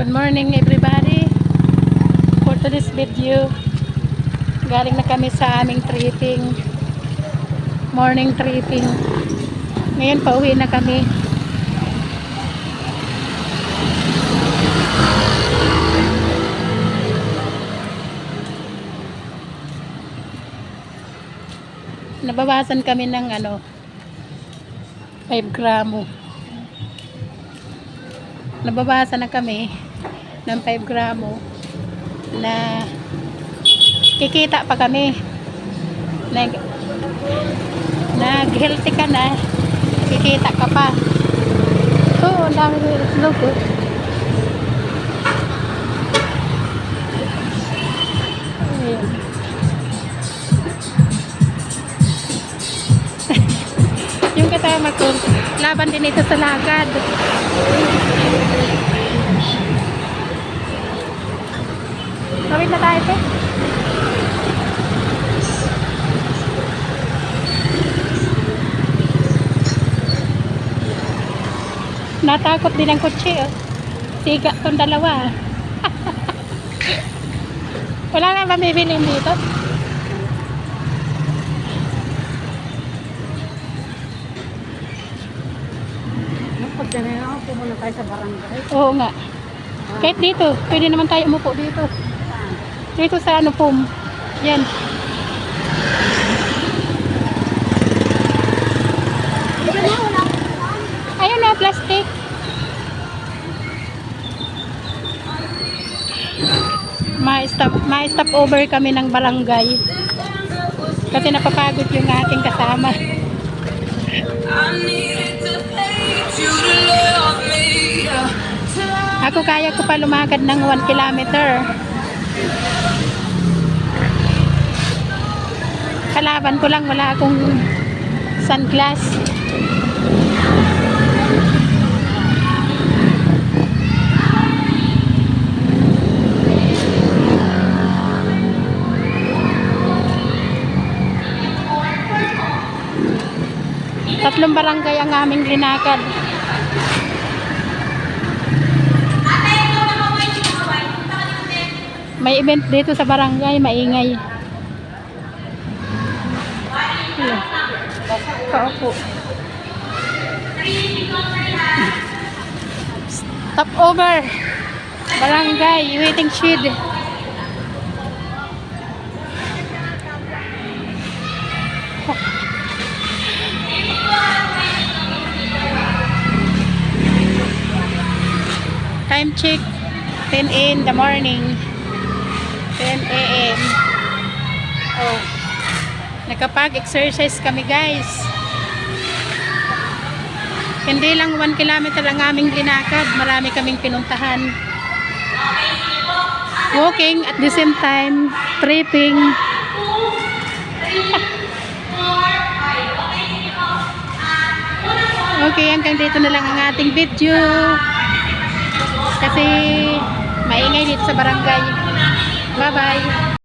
Good morning everybody. For today's video, galing na kami sa aming tripping. Morning tripping. Ngayon pauwi na kami. Nabawasan kami ng 5 gramo. Nabawasan na kami ng 5 gramo na kikita pa kami. Nag-healthy ka na, kikita ka pa. Oo, ang dami ng itlog. Ayan. Yung kasama ko, laban din ito sa lagad. Kawin na tayo, te. Natakot din ang kotse, oh. Siga tong dalawa. Wala nga mamibilin dito. Pag ganyan ako, pumunta tayo sa barangay. Oo nga. Kahit dito, pwede naman tayo umupo dito. Dito sa PUM. Yan. Ayun na, plastic. Ma-stop over kami ng barangay. Kasi napapagod yung ating kasama. Ako kaya ko pa lumakad ng 1 kilometer. Kalaban ko lang, wala akong sunglass. Tatlong barangay ang aming linakad. May event dito sa barangay, maingay. Kaupo. Stop over. Barangay, waiting shed. Time check, 10 in the morning. 10 a.m. Oh. Nakapag-exercise kami, guys. Hindi lang 1 kilometer ang aming linakad. Marami kaming pinuntahan. Walking at the same time, tripping. Okay, hanggang dito na lang ang ating video. Kasi maingay dito sa barangay. Bye-bye.